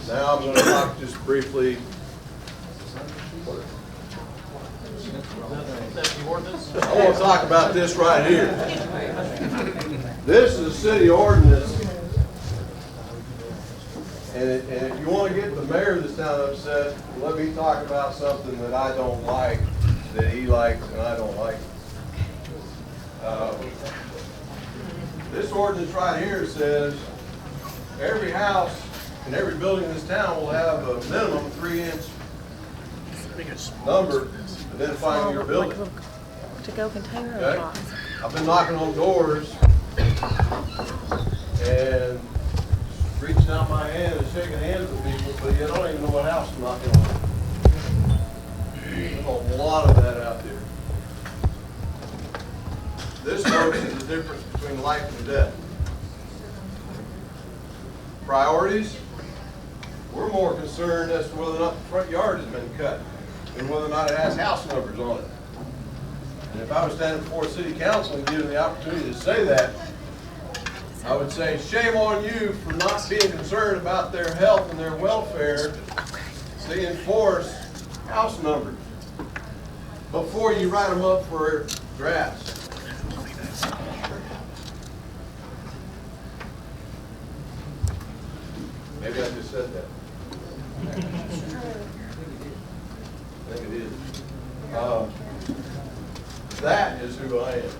Now I'm going to talk just briefly. I want to talk about this right here. This is a city ordinance, and if you want to get the mayor of this town upset, let me talk about something that I don't like, that he likes, and I don't like. This ordinance right here says every house and every building in this town will have a minimum 3-inch number identifying your building. To-go container Okay? box. I've been knocking on doors and reaching out my hand and shaking hands with people, but you don't even know what house I'm knocking on. There's a lot of that out there. This, folks, is the difference between life and death. Priorities, we're more concerned as to whether or not the front yard has been cut and whether or not it has house numbers on it. And if I was standing before city council and given the opportunity to say that, I would say, shame on you for not being concerned about their health and their welfare to enforce house numbers before you write them up for drafts. Maybe I just said that. I think it is. That is who I am.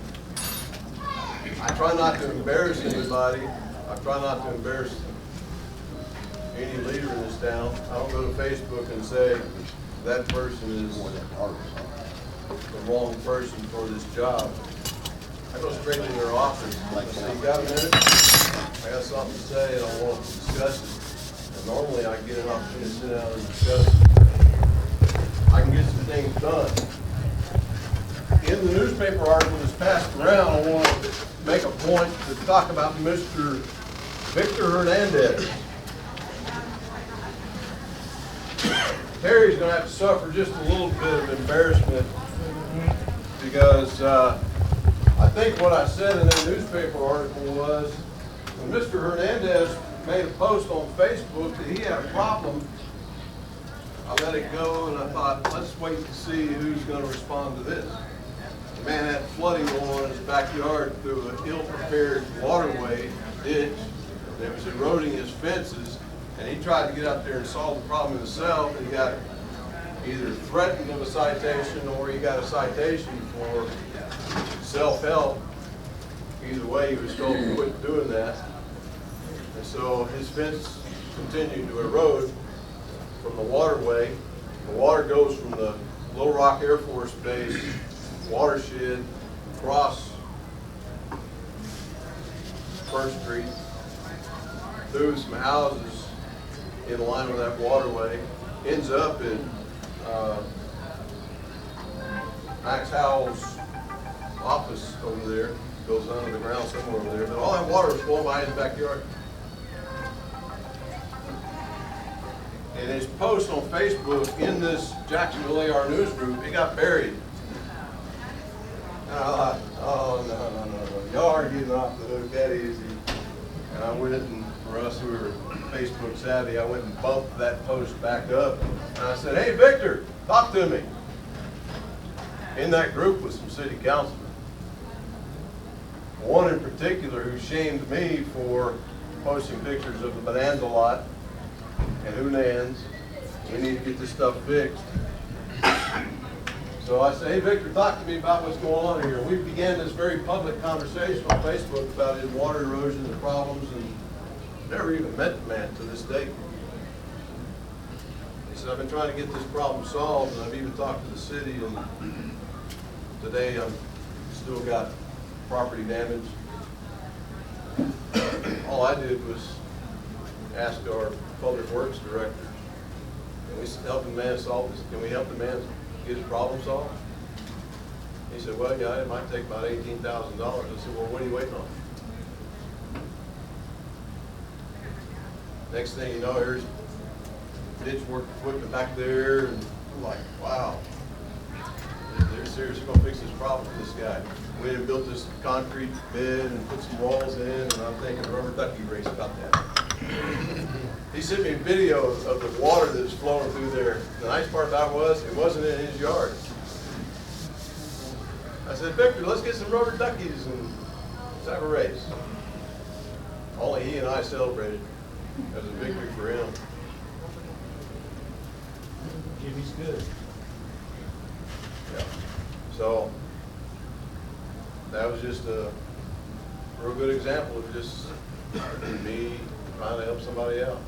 I try not to embarrass anybody. I try not to embarrass any leader in this town. I don't go to Facebook and say that person is the wrong person for this job. I go straight to their office. I say, you got a minute? I got something to say and I want to discuss it. And normally I get an opportunity to sit down and discuss it. I can get some things done. In the newspaper article that's passed around, I want to make a point to talk about Mr. Victor Hernandez. Terry's going to have to suffer just a little bit of embarrassment because I think what I said in that newspaper article was when Mr. Hernandez made a post on Facebook that he had a problem, I let it go and I thought, let's wait to see who's going to respond to this. The man had flooding going on in his backyard through an ill-prepared waterway ditch that was eroding his fences, and he tried to get out there and solve the problem himself, and he got either threatened with a citation or he got a citation for self-help. Either way, he was told to quit doing that. And so his fence continued to erode from the waterway. The water goes from the Little Rock Air Force Base watershed across First Street through some houses in line with that waterway, ends up in Max Howell's office over there, goes under the ground somewhere over there, but all that water was flowing by his backyard. And his post on Facebook in this Jacksonville AR news group, it got buried. And I thought, oh, no. Y'all aren't getting off the hook that easy. And I went and, for us who are Facebook savvy, I went and bumped that post back up. And I said, hey, Victor, talk to me. In that group was some city councilmen. One in particular who shamed me for posting pictures of the Bonanza lot and Hunans. We need to get this stuff fixed. So I said, hey, Victor, talk to me about what's going on here. We began this very public conversation on Facebook about his water erosion and problems, and never even met the man to this day. He said, I've been trying to get this problem solved, and I've even talked to the city, and today I've still got property damage. All I did was ask our public works director, can we help the man solve this? Can we help the man get his problem solved? He said, well, yeah, it might take about $18,000. I said, well, what are you waiting on? Next thing you know, there's ditch work equipment back there, and I'm like, wow, they're seriously going to fix this problem for this guy. We had built this concrete bed and put some walls in, and I'm thinking a rubber ducky race about that. he sent me a video of the water that's flowing through there. The nice part about it was, it wasn't in his yard. I said, Victor, let's get some rubber duckies and let's have a race. Only he and I celebrated as a victory for him. Jimmy's good. Yeah. So that was just a real good example of just me trying to help somebody out.